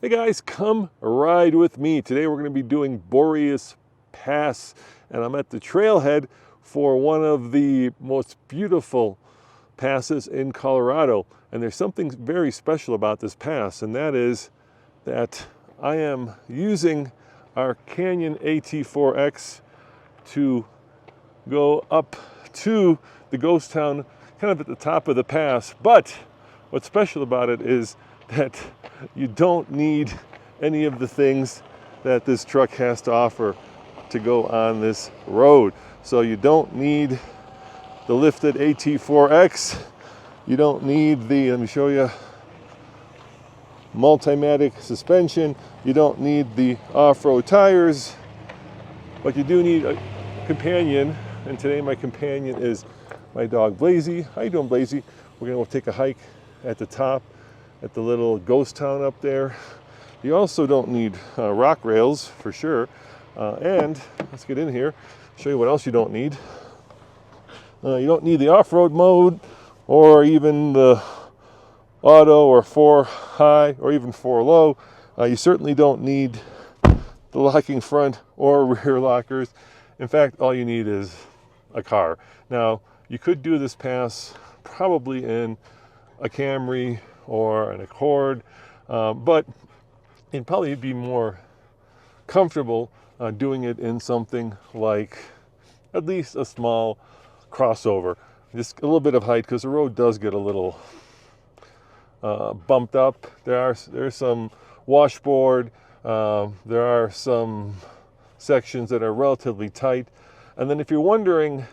Hey guys, come ride with me. Today we're going to be doing Boreas Pass, and I'm at the trailhead for one of the most beautiful passes in Colorado. And there's something very special about this pass, and that is that I am using our Canyon AT4X to go up to the ghost town kind of at the top of the pass. But what's special about it is that you don't need any of the things that this truck has to offer to go on this road. So you don't need the lifted AT4X. You don't need the, let me show you, Multimatic suspension. You don't need the off-road tires, but you do need a companion. And today my companion is my dog Blazy. How you doing, Blazy? We're gonna go take a hike at the top at the little ghost town up there. You also don't need rock rails for sure. And let's get in here, show you what else you don't need. You don't need the off-road mode or even the auto or 4 high or even 4 low. You certainly don't need the locking front or rear lockers. In fact, all you need is a car. Now, you could do this pass probably in a Camry or an Accord, but it'd probably be more comfortable doing it in something like at least a small crossover. Just a little bit of height, because the road does get a little bumped up. There's some washboard, there are some sections that are relatively tight. And then if you're wondering,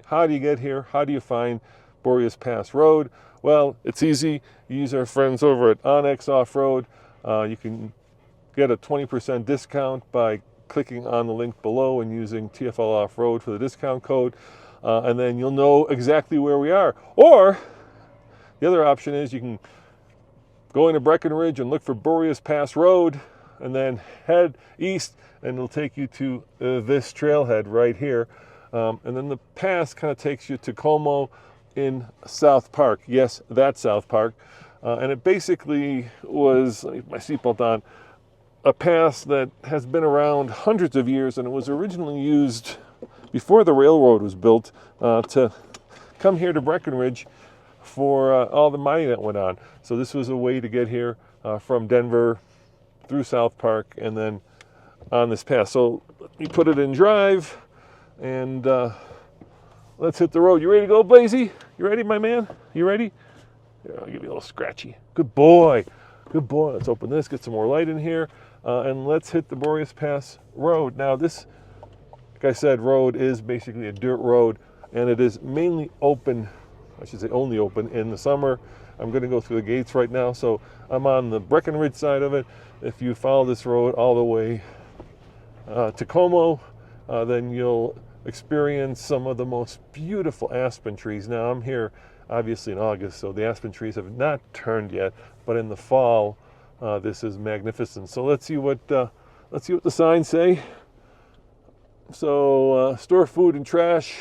how do you get here? How do you find Boreas Pass Road? Well, it's easy. You use our friends over at Onyx Off-Road. You can get a 20% discount by clicking on the link below and using TFLoffroad for the discount code. And then you'll know exactly where we are. Or the other option is you can go into Breckenridge and look for Boreas Pass Road and then head east, and it'll take you to this trailhead right here. And then the pass kind of takes you to Como in South Park. Yes, that's South Park. And it basically was, let me put my seatbelt on, a pass that has been around hundreds of years, and it was originally used before the railroad was built to come here to Breckenridge for all the mining that went on. So this was a way to get here from Denver through South Park and then on this pass. So let me put it in drive and let's hit the road. You ready to go, Blazy? You ready, my man? You ready? Here, I'll give you a little scratchy. Good boy. Good boy. Let's open this, get some more light in here, and let's hit the Boreas Pass Road. Now this, like I said, road is basically a dirt road, and it is mainly open, I should say only open in the summer. I'm going to go through the gates right now, so I'm on the Breckenridge side of it. If you follow this road all the way to Como, then you'll experience some of the most beautiful aspen trees. Now I'm here obviously in August, so the aspen trees have not turned yet, but in the fall this is magnificent. So let's see what the signs say. So store food and trash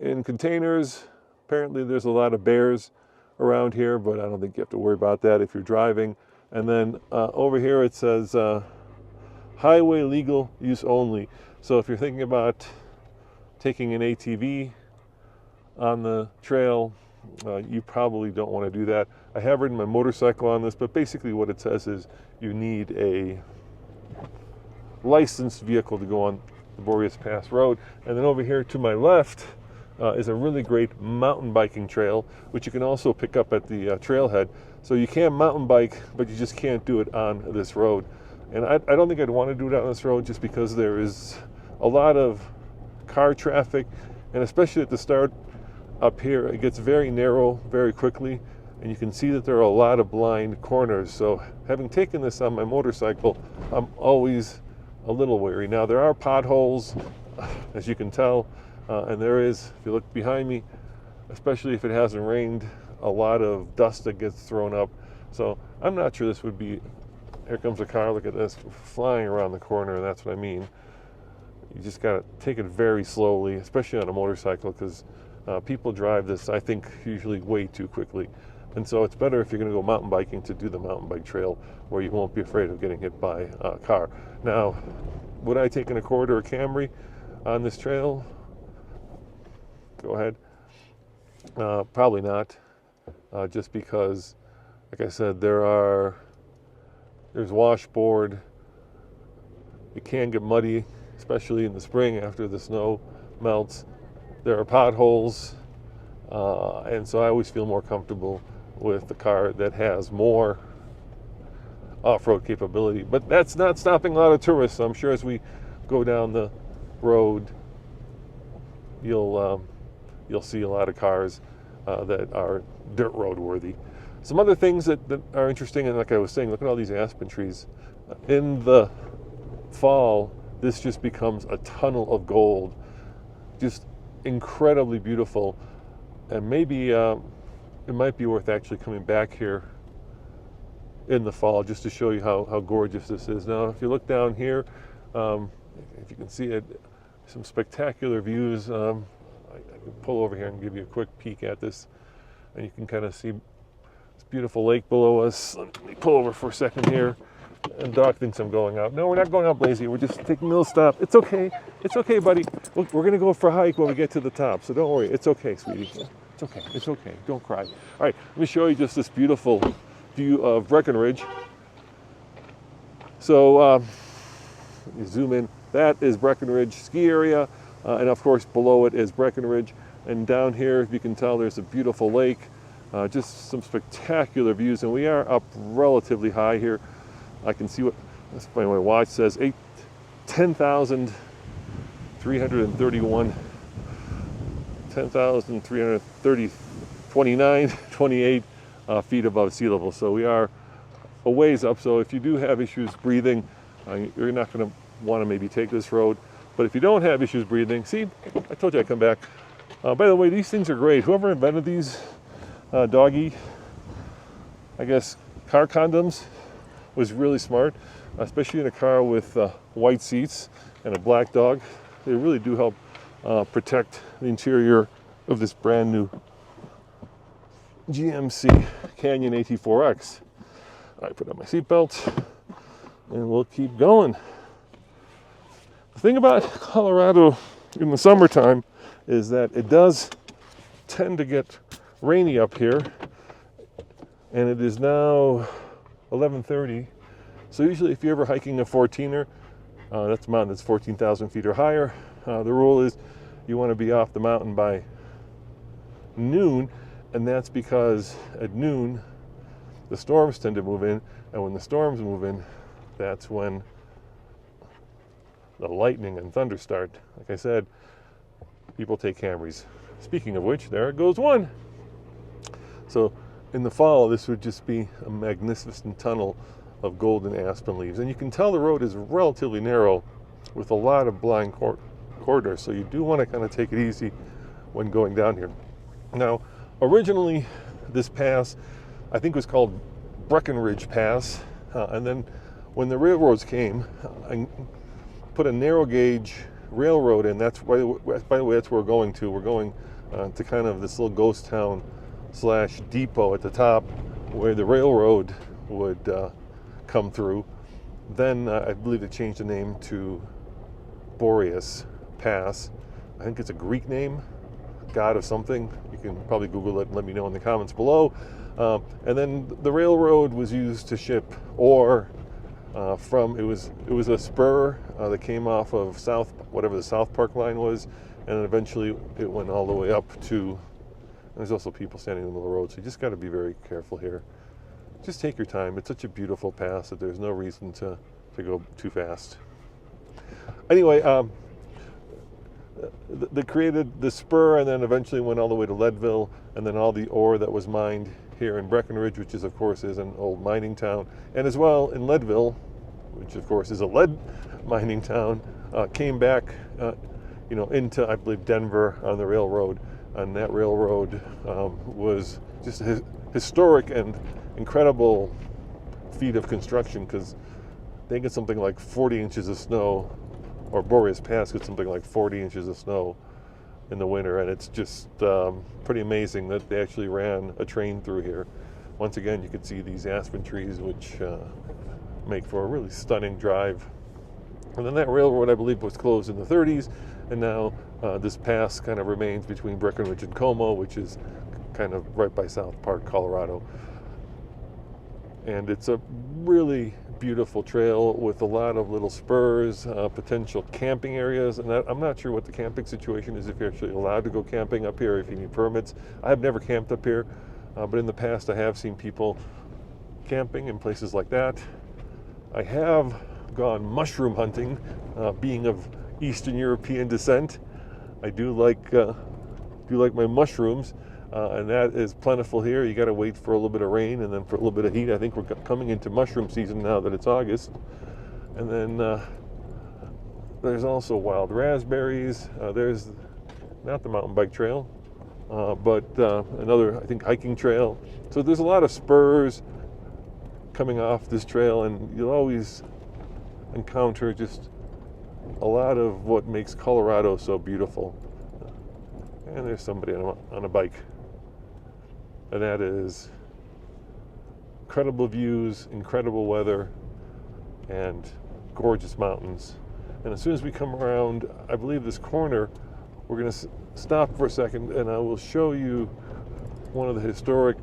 in containers. Apparently there's a lot of bears around here, but I don't think you have to worry about that if you're driving. And then over here it says highway legal use only. So if you're thinking about taking an ATV on the trail, you probably don't want to do that. I have ridden my motorcycle on this, but basically what it says is you need a licensed vehicle to go on the Boreas Pass Road. And then over here to my left is a really great mountain biking trail, which you can also pick up at the trailhead. So you can mountain bike, but you just can't do it on this road. And I don't think I'd want to do it on this road just because there is a lot of car traffic, and especially at the start up here, it gets very narrow very quickly, and you can see that there are a lot of blind corners. So having taken this on my motorcycle, I'm always a little wary. Now there are potholes, as you can tell, and there is, if you look behind me, especially if it hasn't rained, a lot of dust that gets thrown up. So I'm not sure this would be, here comes a car, look at this, flying around the corner, and that's what I mean. You just gotta take it very slowly, especially on a motorcycle, because people drive this, I think, usually way too quickly. And so it's better if you're going to go mountain biking to do the mountain bike trail where you won't be afraid of getting hit by a car. Now, would I take an Accord or a Camry on this trail? Go ahead. Probably not, just because, like I said, there's washboard. It can get muddy, especially in the spring after the snow melts. There are potholes, and so I always feel more comfortable with the car that has more off-road capability. But that's not stopping a lot of tourists. I'm sure as we go down the road, you'll see a lot of cars that are dirt road worthy. Some other things that are interesting, and like I was saying, look at all these aspen trees. In the fall, this just becomes a tunnel of gold, just incredibly beautiful. And maybe it might be worth actually coming back here in the fall just to show you how gorgeous this is. Now, if you look down here, if you can see it, some spectacular views. I can pull over here and give you a quick peek at this, and you can kind of see this beautiful lake below us. Let me pull over for a second here. And Doc thinks I'm going out. No, we're not going out, Blazy. We're just taking a little stop. It's okay. It's okay, buddy. We're going to go for a hike when we get to the top, so don't worry. It's okay, sweetie. It's okay. It's okay. Don't cry. All right, let me show you just this beautiful view of Breckenridge. So you zoom in. That is Breckenridge ski area, and of course below it is Breckenridge. And down here, if you can tell, there's a beautiful lake. Just some spectacular views, and we are up relatively high here. I can see what, that's my watch says, 10,331, 28 feet above sea level. So we are a ways up. So if you do have issues breathing, you're not going to want to maybe take this road. But if you don't have issues breathing, see, I told you I'd come back. By the way, these things are great. Whoever invented these doggy, I guess, car condoms was really smart, especially in a car with white seats and a black dog. They really do help protect the interior of this brand new GMC Canyon AT4X. I put on my seatbelt and we'll keep going. The thing about Colorado in the summertime is that it does tend to get rainy up here, and it is now 11:30. So usually if you're ever hiking a 14er, that's a mountain that's 14,000 feet or higher, the rule is you want to be off the mountain by noon, and that's because at noon the storms tend to move in, and when the storms move in, that's when the lightning and thunder start. Like I said, people take Camrys. Speaking of which, there goes one. So in the fall, this would just be a magnificent tunnel of golden aspen leaves. And you can tell the road is relatively narrow with a lot of blind corridors. So you do want to kind of take it easy when going down here. Now, originally, this pass, I think, was called Breckenridge Pass. And then when the railroads came, I put a narrow gauge railroad in. That's, by the way, that's where we're going to. We're going to kind of this little ghost town / depot at the top where the railroad would come through. Then I believe they changed the name to Boreas Pass. I think it's a Greek name, god of something. You can probably Google it and let me know in the comments below. And then the railroad was used to ship ore from, it was a spur that came off of whatever the South Park line was, and eventually it went all the way up to, there's also people standing in the middle of the road, so you just got to be very careful here. Just take your time. It's such a beautiful pass that there's no reason to go too fast. Anyway, they created the spur and then eventually went all the way to Leadville, and then all the ore that was mined here in Breckenridge, which is, of course, is an old mining town, and as well in Leadville, which of course is a lead mining town, came back into, I believe, Denver on the railroad. And that railroad was just a historic and incredible feat of construction, because they get something like 40 inches of snow, or Boreas Pass gets something like 40 inches of snow in the winter, and it's just pretty amazing that they actually ran a train through here. Once again, you can see these aspen trees, which make for a really stunning drive. And then that railroad, I believe, was closed in the 30s, and now this pass kind of remains between Breckenridge and Como, which is kind of right by South Park, Colorado. And it's a really beautiful trail with a lot of little spurs, potential camping areas. And I'm not sure what the camping situation is, if you're actually allowed to go camping up here, if you need permits. I've never camped up here, but in the past I have seen people camping in places like that. I have gone mushroom hunting, being of Eastern European descent. I do like my mushrooms. And that is plentiful here. You got to wait for a little bit of rain and then for a little bit of heat. I think we're coming into mushroom season now that it's August. And then there's also wild raspberries. There's not the mountain bike trail, but another, I think, hiking trail. So there's a lot of spurs coming off this trail, and you'll always encounter just a lot of what makes Colorado so beautiful. And there's somebody on a bike. And that is incredible views, incredible weather, and gorgeous mountains. And as soon as we come around, I believe, this corner, we're going to stop for a second, and I will show you one of the historic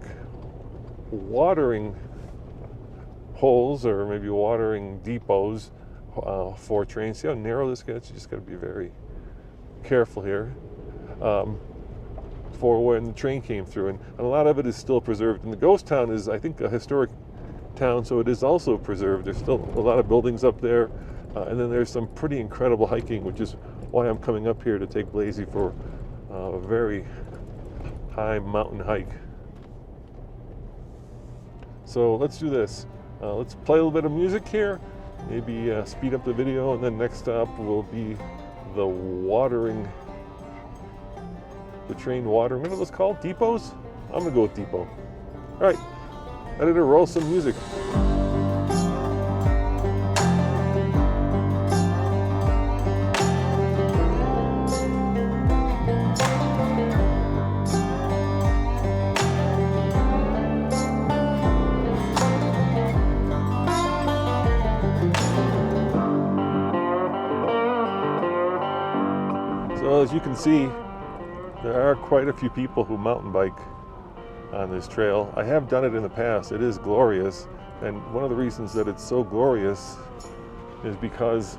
watering holes, or maybe watering depots for trains. See how narrow this gets? You just got to be very careful here. For when the train came through, and a lot of it is still preserved. And the ghost town is, I think, a historic town, so it is also preserved. There's still a lot of buildings up there, and then there's some pretty incredible hiking, which is why I'm coming up here to take Blazy for a very high mountain hike. So let's do this. Let's play a little bit of music here, maybe speed up the video, and then next stop will be the train watering. What are those called? Depots? I'm gonna go with depot. All right, editor, roll some music. So as you can see, there are quite a few people who mountain bike on this trail. I have done it in the past. It is glorious, and one of the reasons that it's so glorious is because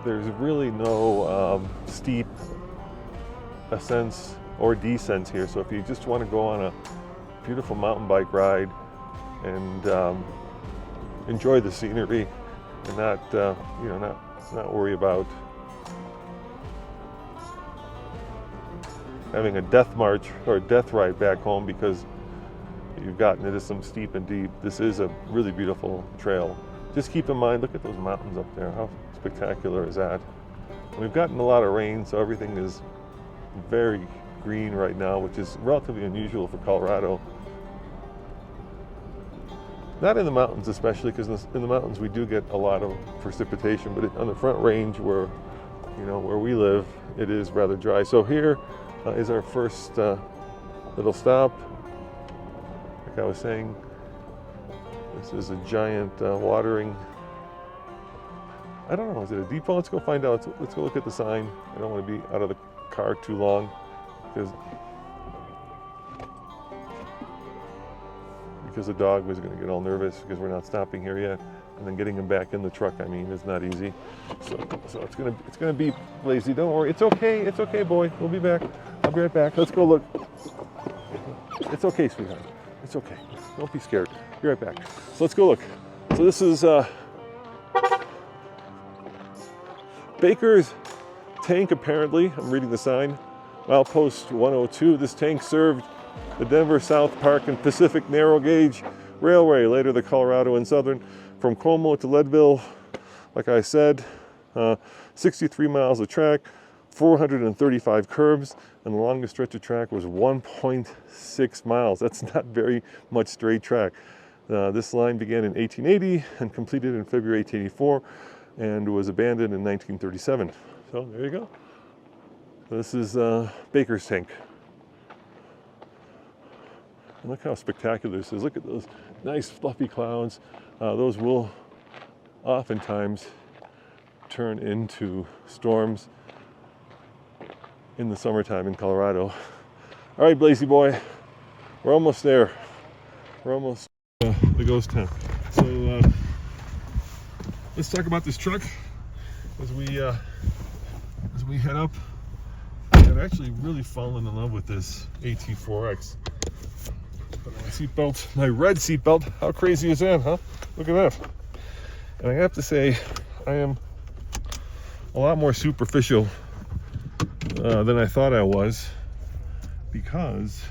there's really no steep ascents or descents here. So if you just want to go on a beautiful mountain bike ride and enjoy the scenery and not worry about having a death march or a death ride back home because you've gotten into some steep and deep. This is a really beautiful trail. Just keep in mind, look at those mountains up there. How spectacular is that? And we've gotten a lot of rain, so everything is very green right now, which is relatively unusual for Colorado. Not in the mountains especially, because in the mountains we do get a lot of precipitation, but on the Front Range where we live, it is rather dry. So here is our first little stop. Like I was saying, this is a giant watering, I don't know, is it a depot? Let's go find out. Let's go look at the sign. I don't want to be out of the car too long because the dog was going to get all nervous because we're not stopping here yet, and then getting him back in the truck, I mean, is not easy. So it's gonna be lazy. Don't worry. It's okay, boy. We'll be back. I'll be right back. Let's go look. It's okay, sweetheart. It's okay. Don't be scared. Be right back. So let's go look. So this is Baker's tank, apparently. I'm reading the sign. Milepost 102. This tank served the Denver, South Park, and Pacific Narrow Gauge Railway, later the Colorado and Southern, from Como to Leadville. Like I said, 63 miles of track, 435 curves, and the longest stretch of track was 1.6 miles. That's not very much straight track. This line began in 1880 and completed in February 1884 and was abandoned in 1937. So there you go. This is Baker's tank. And look how spectacular this is. Look at those nice fluffy clouds. Those will oftentimes turn into storms in the summertime in Colorado. All right, Blazy boy, we're almost there. We're almost the ghost town. So let's talk about this truck as we head up. I've actually really fallen in love with this AT4X. Put on my seatbelt, my red seatbelt. How crazy is that, huh? Look at that. And I have to say, I am a lot more superficial than I thought I was, because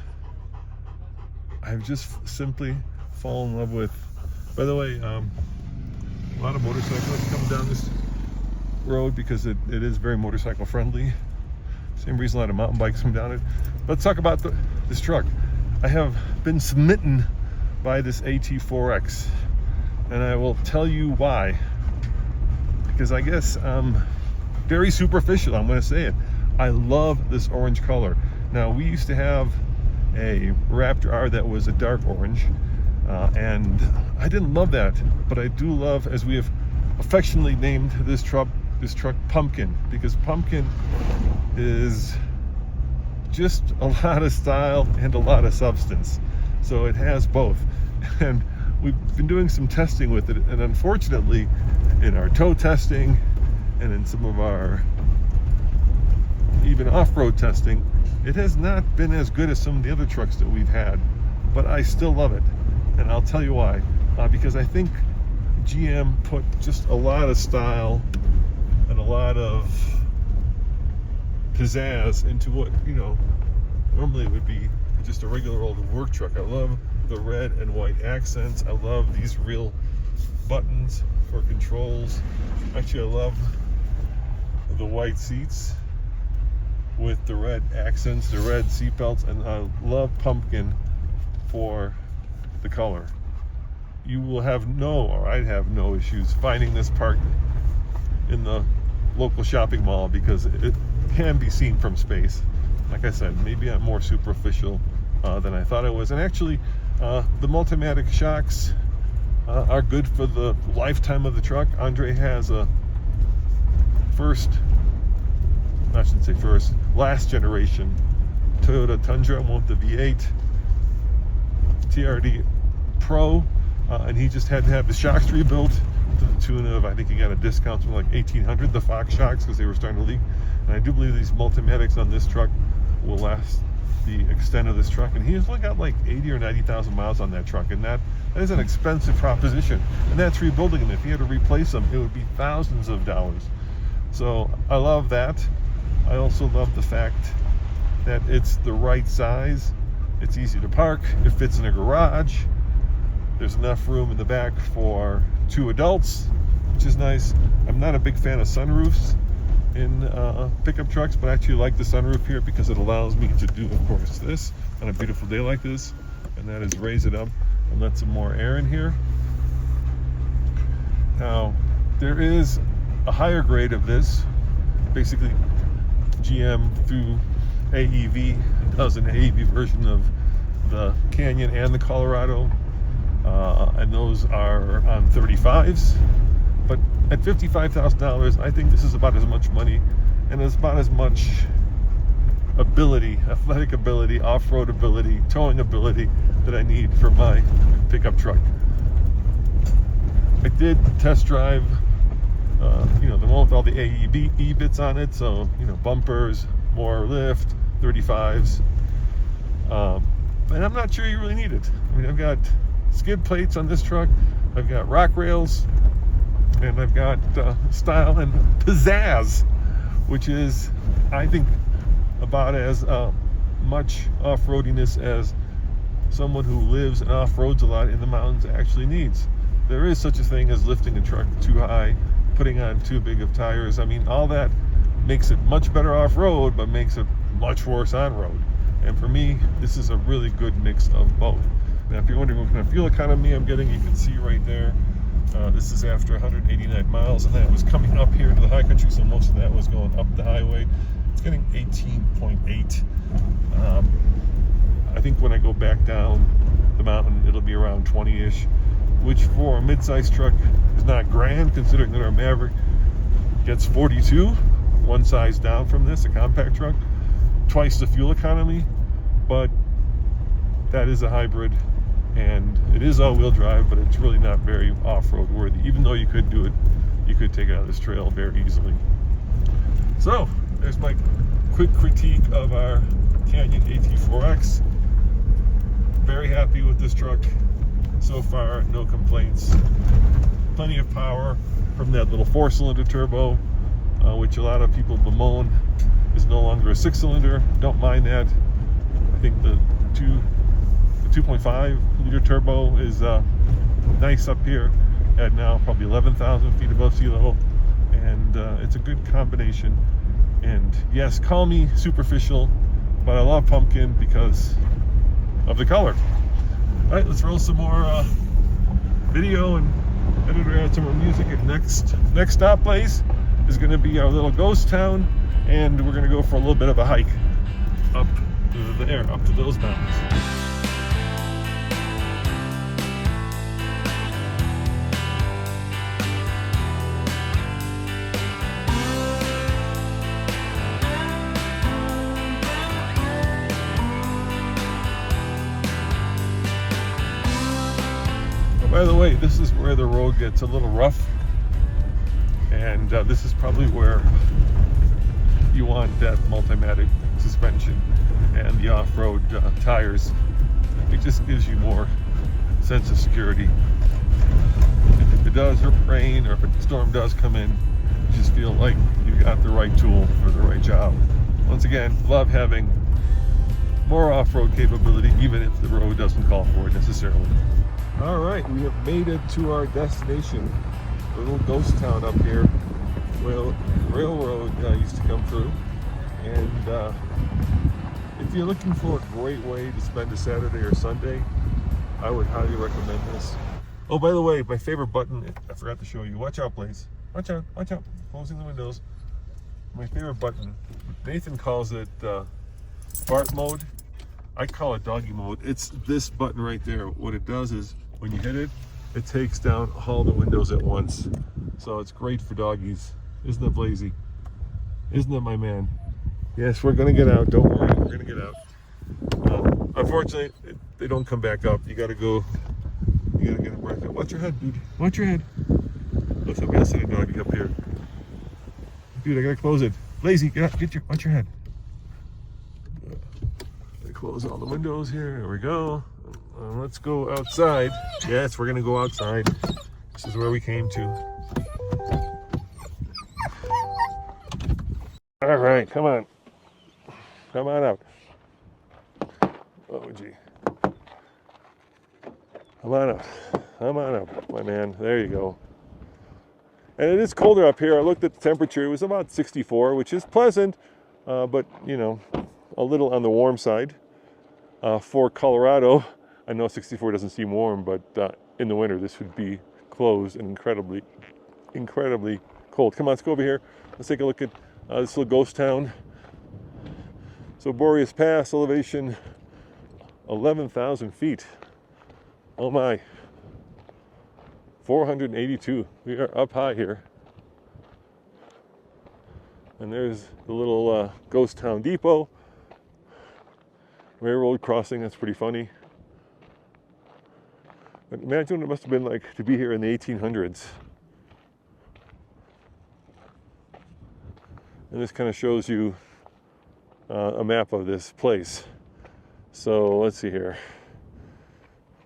I've just simply fallen in love with. By the way, a lot of motorcyclists come down this road because it is very motorcycle friendly. Same reason a lot of mountain bikes come down it. Let's talk about this truck. I have been smitten by this AT4X, and I will tell you why. Because I guess I'm very superficial, I'm going to say it. I love this orange color. Now, we used to have a Raptor R that was a dark orange, and I didn't love that, but I do love, as we have affectionately named this truck Pumpkin, because Pumpkin is just a lot of style and a lot of substance. So it has both. And we've been doing some testing with it, and unfortunately in our tow testing and in some of our even off-road testing, it has not been as good as some of the other trucks that we've had, but I still love it. And I'll tell you why. Because I think GM put just a lot of style and a lot of pizzazz into what, normally would be just a regular old work truck. I love the red and white accents. I love these real buttons for controls. Actually, I love the white seats with the red accents, the red seat belts, and I love Pumpkin for the color. You will have I'd have no issues finding this parked in the local shopping mall, because it can be seen from space. Like I said, maybe I'm more superficial than I thought I was. And actually, the Multimatic shocks are good for the lifetime of the truck. Andre has a last generation Toyota Tundra with the V8 TRD Pro, and he just had to have the shocks rebuilt to the tune of, I think he got a discount from like $1,800, the Fox shocks, because they were starting to leak. And I do believe these Multimatics on this truck will last the extent of this truck. And he has only got like 80 or 90,000 miles on that truck, and that is an expensive proposition. And that's rebuilding them. If he had to replace them, it would be thousands of dollars. So I love that. I also love the fact that it's the right size. It's easy to park. It fits in a garage. There's enough room in the back for 2 adults, which is nice. I'm not a big fan of sunroofs in pickup trucks, but I actually like the sunroof here because it allows me to do, of course, this on a beautiful day like this, and that is raise it up and let some more air in here. Now, there is a higher grade of this. Basically, GM through AEV does an AEV version of the Canyon and the Colorado, and those are on 35s. But at $55,000, I think this is about as much money and it's about as much ability, athletic ability, off-road ability, towing ability that I need for my pickup truck. I did test drive, the one with all the AEB bits on it, so bumpers, more lift, 35s, and I'm not sure you really need it. I mean, I've got skid plates on this truck, I've got rock rails, and I've got style and pizzazz, which is, I think, about as much off-roadiness as someone who lives and off-roads a lot in the mountains actually needs. There is such a thing as lifting a truck too high, putting on too big of tires. I mean, all that makes it much better off-road, but makes it much worse on-road. And for me, this is a really good mix of both. Now, if you're wondering what kind of fuel economy I'm getting, you can see right there. This is after 189 miles, and that was coming up here to the high country, so most of that was going up the highway. It's getting 18.8. I think when I go back down the mountain, it'll be around 20-ish, which for a mid-sized truck is not grand, considering that our Maverick gets 42, one size down from this, a compact truck, twice the fuel economy, but that is a hybrid, and it is all-wheel drive, but it's really not very off-road worthy. Even though you could do it, you could take it out of this trail very easily. So, there's my quick critique of our Canyon AT4X. Very happy with this truck so far, no complaints. Plenty of power from that little 4-cylinder turbo, which a lot of people bemoan is no longer a 6-cylinder. Don't mind that. I think the 2.5 liter turbo is nice up here at now probably 11,000 feet above sea level, and it's a good combination. And yes, call me superficial, but I love pumpkin because of the color. All right, let's roll some more video and edit out some more music. And next stop place is going to be our little ghost town, and we're going to go for a little bit of a hike up there, up to those mountains. By the way, this is where the road gets a little rough, and this is probably where you want that Multimatic suspension and the off-road tires. It just gives you more sense of security. And if it does rain, or if a storm does come in, you just feel like you got the right tool for the right job. Once again, love having more off-road capability, even if the road doesn't call for it necessarily. All right, we have made it to our destination, a little ghost town up here where railroad used to come through. And if you're looking for a great way to spend a Saturday or Sunday, I would highly recommend this. Oh, by the way, my favorite button, I forgot to show you. Watch out, please. Watch out, watch out. Closing the windows. My favorite button, Nathan calls it Bart mode. I call it doggy mode. It's this button right there. What it does is, when you hit it, it takes down all the windows at once. So it's great for doggies. Isn't it, Blazy? Isn't it, my man? Yes, we're gonna get out. Don't worry, we're gonna get out. Unfortunately, they don't come back up. You gotta go. You gotta get them right up. Watch your head, dude. Watch your head. Looks like we got a doggy up here. Dude, I gotta close it. Blazy, get up. Watch your head. Close all the windows here. There we go. Let's go outside. Yes, we're gonna go outside. This is where we came to. All right, come on. Come on out. Oh, gee. Come on out. Come on out, my man. There you go. And it is colder up here. I looked at the temperature. It was about 64, which is pleasant, but, you know, a little on the warm side. For Colorado, I know 64 doesn't seem warm, but in the winter this would be closed and incredibly cold. Come on, let's go over here. Let's take a look at this little ghost town. So Boreas Pass, elevation 11,000 feet. Oh my, 482. We are up high here. And there's the little ghost town depot. Railroad crossing, that's pretty funny. But imagine what it must have been like to be here in the 1800s. And this kind of shows you a map of this place. So let's see here.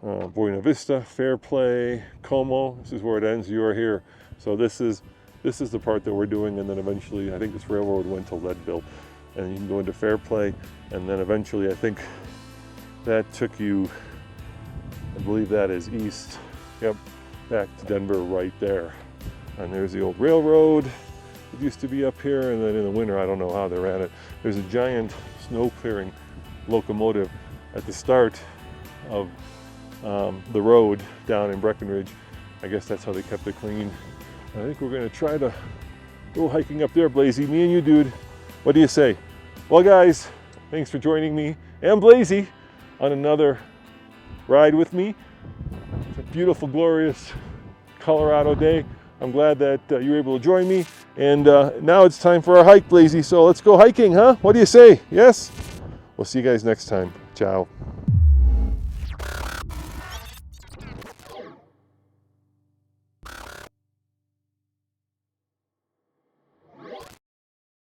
Buena Vista, Fairplay, Como. This is where it ends. You are here. So this is the part that we're doing, and then eventually I think this railroad went to Leadville. And you can go into Fairplay, and then eventually I think that took you, I believe that is east, yep, back to Denver right there. And there's the old railroad. It used to be up here, and then in the winter, I don't know how they ran it. There's a giant snow clearing locomotive at the start of the road down in Breckenridge. I guess that's how they kept it clean. I think we're gonna try to go hiking up there, Blazy. Me and you, dude. What do you say? Well, guys, thanks for joining me and Blazy on another ride with me. It's a beautiful, glorious Colorado day. I'm glad that you were able to join me. And now it's time for our hike, Blazy. So let's go hiking, huh? What do you say? Yes? We'll see you guys next time. Ciao.